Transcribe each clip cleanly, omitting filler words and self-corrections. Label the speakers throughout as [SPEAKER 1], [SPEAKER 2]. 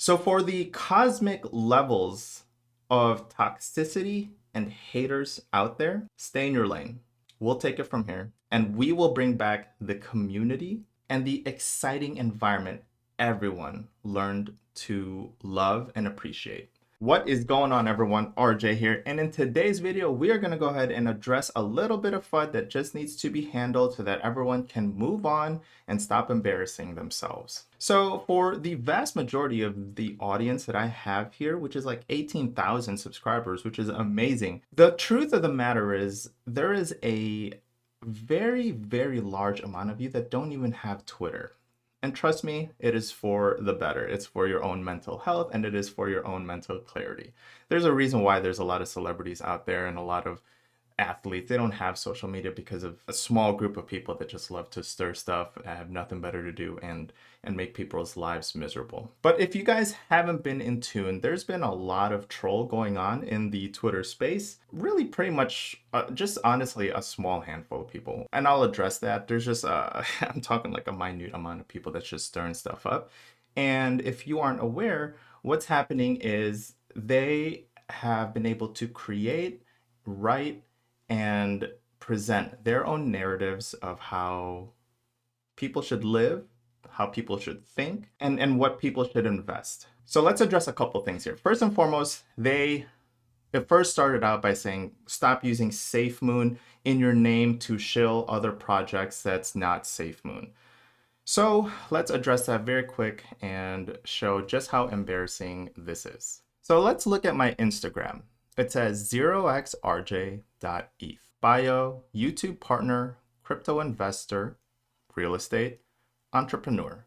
[SPEAKER 1] So for the cosmic levels of toxicity and haters out there, stay in your lane. We'll take it from here and we will bring back the community and the exciting environment everyone learned to love and appreciate. What is going on, everyone? RJ here, and in today's video we are going to go ahead and address a little bit of FUD that just needs to be handled so that everyone can move on and stop embarrassing themselves. So for the vast majority of the audience that I have here, which is like 18,000 subscribers, which is amazing, the truth of the matter is there is a very large amount of you that don't even have Twitter. And trust me, it is for the better. It's for your own mental health and it is for your own mental clarity. There's a reason why there's a lot of celebrities out there and a lot of athletes. They don't have social media because of a small group of people that just love to stir stuff, have nothing better to do, and make people's lives miserable. But if you guys haven't been in tune, there's been a lot of troll going on in the Twitter space. Really pretty much just honestly a small handful of people. And I'll address that. There's just, I'm talking like a minute amount of people that's just stirring stuff up. And if you aren't aware, what's happening is they have been able to create, write, and present their own narratives of how people should live, how people should think, and what people should invest. So let's address a couple things here. First and foremost, it first started out by saying, stop using SafeMoon in your name to shill other projects that's not SafeMoon. So let's address that very quick and show just how embarrassing this is. So let's look at my Instagram. It says 0xrj.eth. Bio, YouTube partner, crypto investor, real estate, entrepreneur.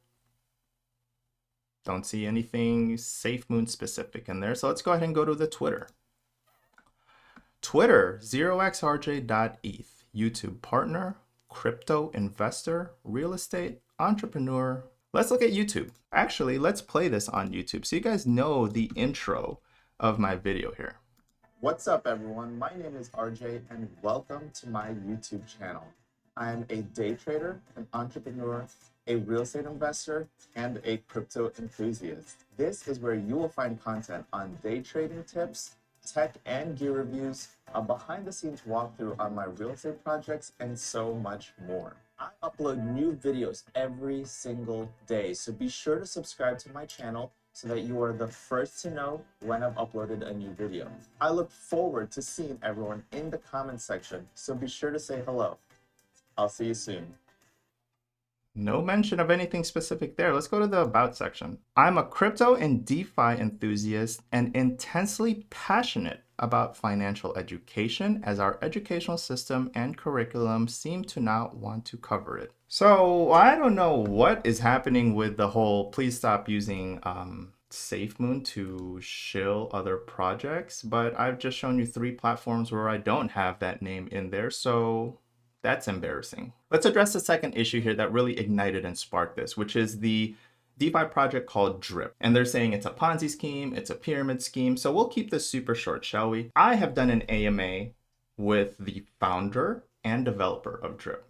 [SPEAKER 1] Don't see anything SafeMoon specific in there. So let's go ahead and go to the Twitter. Twitter, 0xrj.eth. YouTube partner, crypto investor, real estate, entrepreneur. Let's look at YouTube. Actually, let's play this on YouTube so you guys know the intro of my video here. What's up, everyone? My name is RJ and welcome to my YouTube channel. I'm a day trader, an entrepreneur, a real estate investor, and a crypto enthusiast. This is where you will find content on day trading tips, tech and gear reviews, a behind the scenes walkthrough on my real estate projects, and so much more. I upload new videos every single day, so be sure to subscribe to my channel so that you are the first to know when I've uploaded a new video. I look forward to seeing everyone in the comments section, so be sure to say hello. I'll see you soon. No mention of anything specific there. Let's go to the About section. I'm a crypto and DeFi enthusiast and intensely passionate about financial education, as our educational system and curriculum seem to not want to cover it. So I don't know what is happening with the whole please stop using SafeMoon to shill other projects, but I've just shown you 3 platforms where I don't have that name in there, so that's embarrassing. Let's address the second issue here that really ignited and sparked this, which is the DeFi project called Drip. And they're saying it's a Ponzi scheme, it's a pyramid scheme. So we'll keep this super short, shall we? I have done an AMA with the founder and developer of Drip.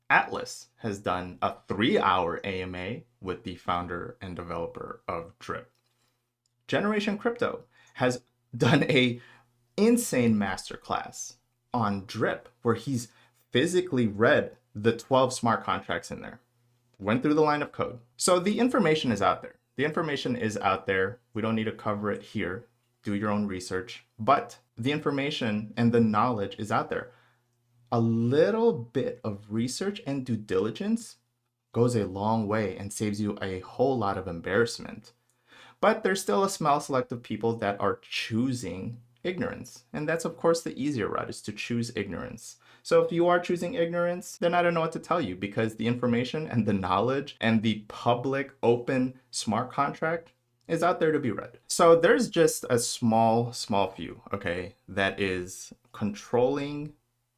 [SPEAKER 1] Atlas has done a 3-hour AMA with the founder and developer of Drip. Generation Crypto has done a insane masterclass on Drip where he's physically read the 12 smart contracts in there. Went through the line of code. So the information is out there. The information is out there. We don't need to cover it here. Do your own research. But the information and the knowledge is out there. A little bit of research and due diligence goes a long way and saves you a whole lot of embarrassment. But there's still a small select of people that are choosing ignorance. And that's, of course, the easier route, is to choose ignorance. So if you are choosing ignorance, then I don't know what to tell you, because the information and the knowledge and the public open smart contract is out there to be read. So there's just a small few, okay, that is controlling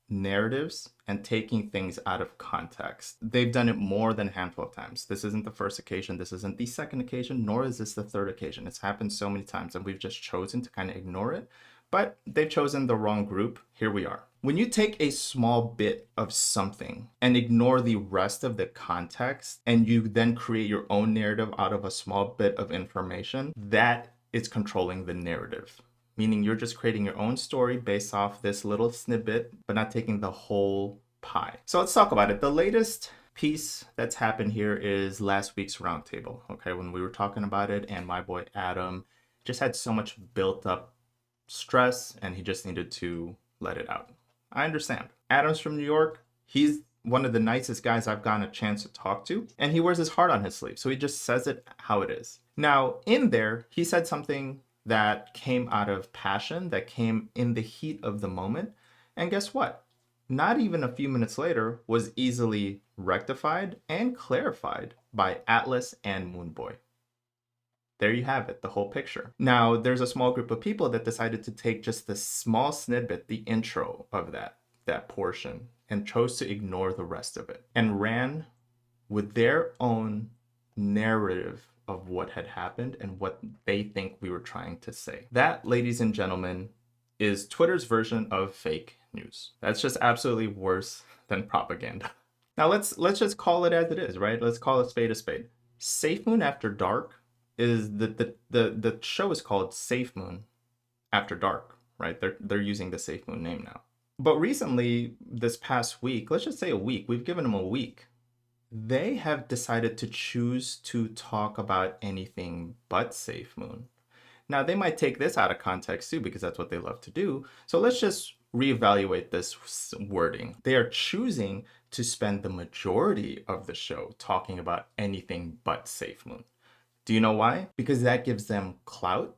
[SPEAKER 1] narratives and taking things out of context. They've done it more than a handful of times. This isn't the first occasion, this isn't the second occasion, nor is this the third occasion. It's happened so many times and we've just chosen to kind of ignore it, but they've chosen the wrong group. Here we are. When you take a small bit of something and ignore the rest of the context, and you then create your own narrative out of a small bit of information, that is controlling the narrative. Meaning you're just creating your own story based off this little snippet, but not taking the whole pie. So let's talk about it. The latest piece that's happened here is last week's roundtable. Okay, when we were talking about it, and my boy Adam just had so much built up stress and he just needed to let it out. I understand. Adam's from New York. He's one of the nicest guys I've gotten a chance to talk to, and he wears his heart on his sleeve. So he just says it how it is. Now, in there, he said something that came out of passion, that came in the heat of the moment. And guess what? Not even a few minutes later was easily rectified and clarified by Atlas and Moonboy. There you have it, the whole picture. Now, there's a small group of people that decided to take just the small snippet, the intro of that portion, and chose to ignore the rest of it and ran with their own narrative of what had happened and what they think we were trying to say. That, ladies and gentlemen, is Twitter's version of fake news. That's just absolutely worse than propaganda. Now let's just call it as it is, right? Let's call a spade a spade. Safe Moon After Dark is the show is called Safe Moon After Dark, right? They're using the Safe Moon name now. But recently, this past week, let's just say a week, we've given them a week. They have decided to choose to talk about anything but Safe Moon. Now, they might take this out of context too, because that's what they love to do. So let's just reevaluate this wording. They are choosing to spend the majority of the show talking about anything but Safe Moon. Do you know why? Because that gives them clout,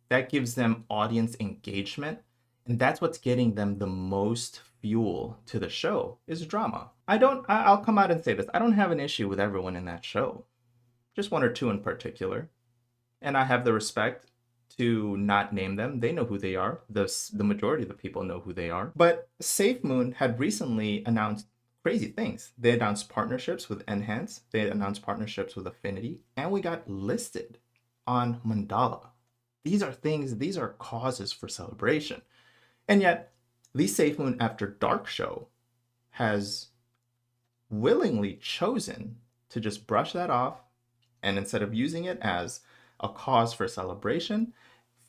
[SPEAKER 1] that gives them audience engagement, and that's what's getting them the most fuel to the show is drama. I'll come out and say this. I don't have an issue with everyone in that show, just one or two in particular. And I have the respect to not name them. They know who they are. The majority of the people know who they are. But Safe Moon had recently announced crazy things. They announced partnerships with Enhance. They announced partnerships with Affinity. And we got listed on Mandala. These are causes for celebration. And yet, the Safe Moon After Dark show has willingly chosen to just brush that off, and instead of using it as a cause for celebration,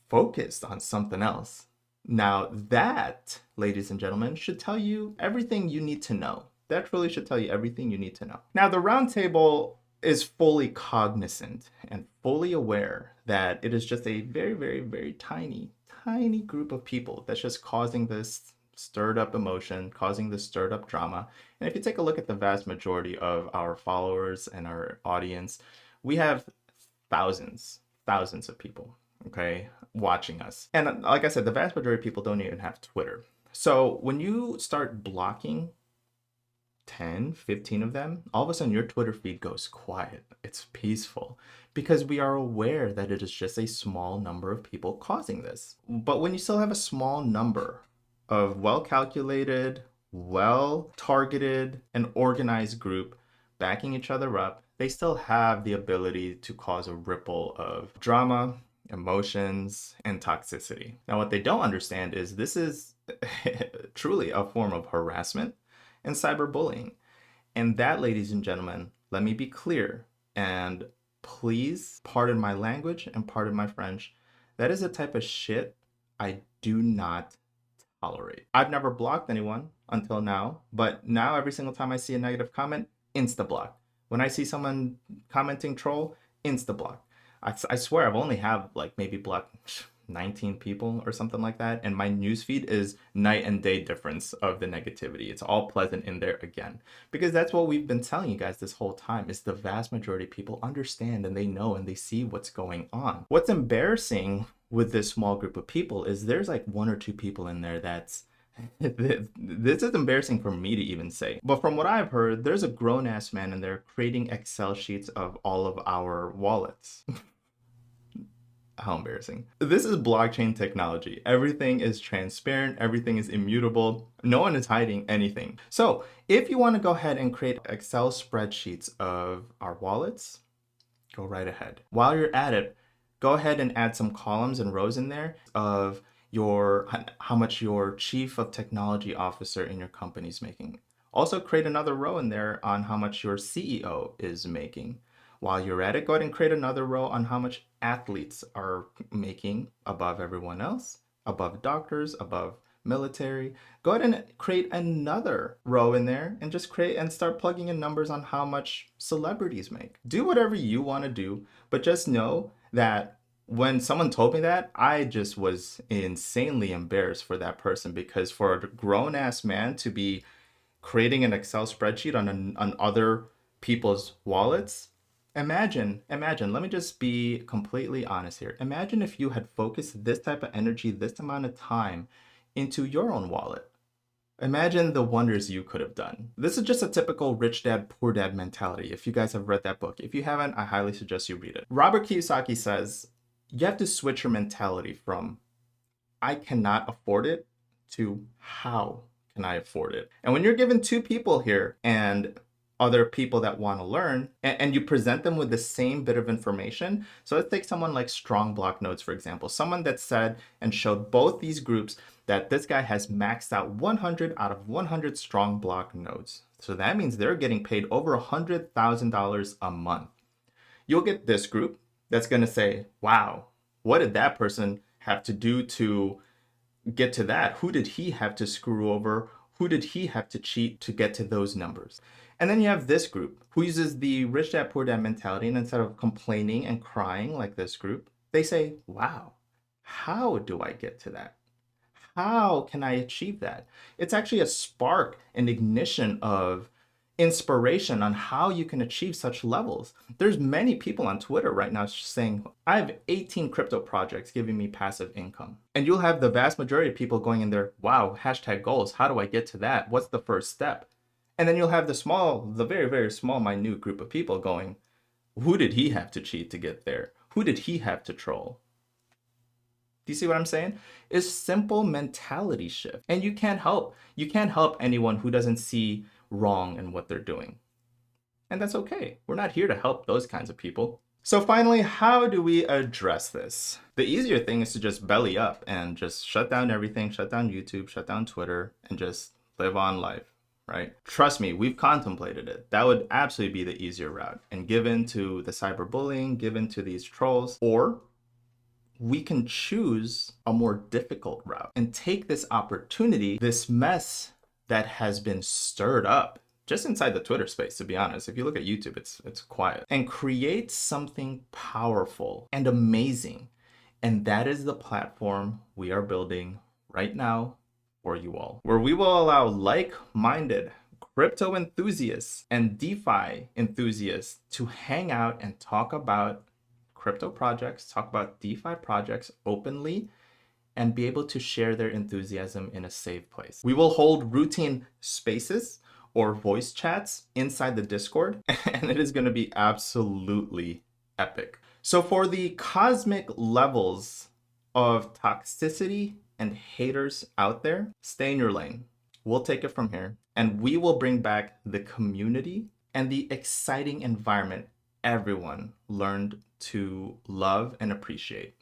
[SPEAKER 1] focused on something else. Now that, ladies and gentlemen, should tell you everything you need to know. That really should tell you everything you need to know. Now, the roundtable is fully cognizant and fully aware that it is just a very, very, very tiny group of people that's just causing this stirred up emotion, causing this stirred up drama. And if you take a look at the vast majority of our followers and our audience, we have thousands of people, okay, watching us. And like I said, the vast majority of people don't even have Twitter. So when you start blocking 10, 15 of them, all of a sudden your Twitter feed goes quiet. It's peaceful because we are aware that it is just a small number of people causing this. But when you still have a small number of well-calculated, well-targeted, and organized group backing each other up, they still have the ability to cause a ripple of drama, emotions, and toxicity. Now, what they don't understand is this is truly a form of harassment and cyberbullying. And that, ladies and gentlemen, let me be clear, and please pardon my language and pardon my French, that is the type of shit I do not tolerate. I've never blocked anyone until now, but now every single time I see a negative comment, insta-block. When I see someone commenting troll, insta-block. I swear I've only have like maybe blocked 19 people or something like that, and my newsfeed is night and day difference of the negativity. It's all pleasant in there again, because that's what we've been telling you guys this whole time is the vast majority of people understand and they know and they see what's going on. What's embarrassing with this small group of people is there's like one or two people in there that's this is embarrassing for me to even say, but from what I've heard, there's a grown-ass man in there creating Excel sheets of all of our wallets. How embarrassing. This is blockchain technology. Everything is transparent. Everything is immutable. No one is hiding anything. So if you want to go ahead and create Excel spreadsheets of our wallets, go right ahead. While you're at it, go ahead and add some columns and rows in there of how much your chief of technology officer in your company is making. Also create another row in there on how much your CEO is making. While you're at it, go ahead and create another row on how much athletes are making above everyone else, above doctors, above military. Go ahead and create another row in there and just create and start plugging in numbers on how much celebrities make. Do whatever you want to do, but just know that when someone told me that, I just was insanely embarrassed for that person, because for a grown ass man to be creating an Excel spreadsheet on other people's wallets. Imagine, let me just be completely honest here. Imagine if you had focused this type of energy, this amount of time into your own wallet. Imagine the wonders you could have done. This is just a typical rich dad, poor dad mentality. If you guys have read that book, if you haven't, I highly suggest you read it. Robert Kiyosaki says, you have to switch your mentality from I cannot afford it to how can I afford it? And when you're given two people here and other people that want to learn, and you present them with the same bit of information. So let's take someone like Strong Block Nodes, for example, someone that said and showed both these groups that this guy has maxed out 100 out of 100 Strong Block Nodes. So that means they're getting paid over $100,000 a month. You'll get this group that's going to say, wow, what did that person have to do to get to that? Who did he have to screw over? Who did he have to cheat to get to those numbers? And then you have this group who uses the rich dad, poor dad mentality, and instead of complaining and crying like this group, they say, wow, how do I get to that? How can I achieve that? It's actually a spark, an ignition of inspiration on how you can achieve such levels. There's many people on Twitter right now saying, I have 18 crypto projects giving me passive income. And you'll have the vast majority of people going in there, wow, hashtag goals. How do I get to that? What's the first step? And then you'll have the very, very small, minute group of people going, who did he have to cheat to get there? Who did he have to troll? Do you see what I'm saying? It's simple mentality shift. And you can't help anyone who doesn't see wrong in what they're doing. And that's okay. We're not here to help those kinds of people. So finally, how do we address this? The easier thing is to just belly up and just shut down everything, shut down YouTube, shut down Twitter, and just live on life, right? Trust me, we've contemplated it. That would absolutely be the easier route and give in to the cyberbullying, give in to these trolls, or we can choose a more difficult route and take this opportunity, this mess that has been stirred up just inside the Twitter space, to be honest. If you look at YouTube, it's quiet, and create something powerful and amazing. And that is the platform we are building right now for you all, where we will allow like-minded crypto enthusiasts and DeFi enthusiasts to hang out and talk about crypto projects, talk about DeFi projects openly, and be able to share their enthusiasm in a safe place. We will hold routine spaces or voice chats inside the Discord, and it is going to be absolutely epic. So for the cosmic levels of toxicity and haters out there, stay in your lane. We'll take it from here, and we will bring back the community and the exciting environment everyone learned to love and appreciate.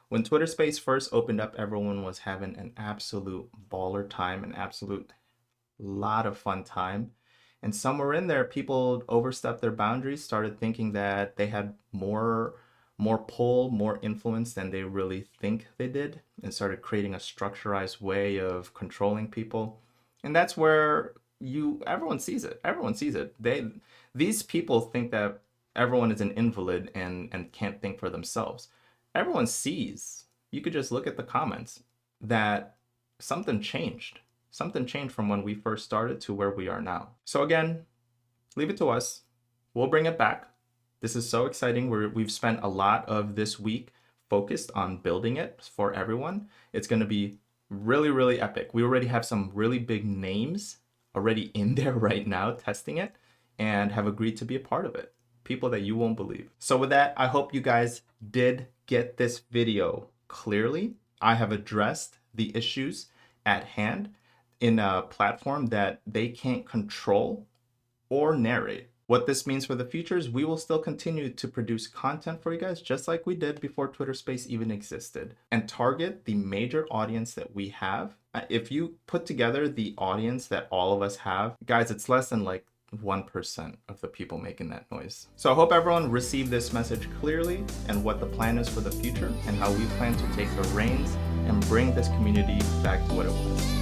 [SPEAKER 1] When Twitter Space first opened up, everyone was having an absolute baller time, an absolute lot of fun time. And somewhere in there, people overstepped their boundaries, started thinking that they had more pull, more influence than they really think they did, and started creating a structurized way of controlling people. And that's where everyone sees it. Everyone sees it. These people think that everyone is an invalid and can't think for themselves. Everyone sees, you could just look at the comments, that something changed. Something changed from when we first started to where we are now. So again, leave it to us. We'll bring it back. This is so exciting. We've spent a lot of this week focused on building it for everyone. It's going to be really, really epic. We already have some really big names already in there right now testing it and have agreed to be a part of it. People that you won't believe. So with that, I hope you guys did get this video clearly. I have addressed the issues at hand in a platform that they can't control or narrate. What this means for the future is we will still continue to produce content for you guys just like we did before Twitter Space even existed, and target the major audience that we have. If you put together the audience that all of us have, guys, it's less than like 1% of the people making that noise. So I hope everyone received this message clearly and what the plan is for the future and how we plan to take the reins and bring this community back to what it was.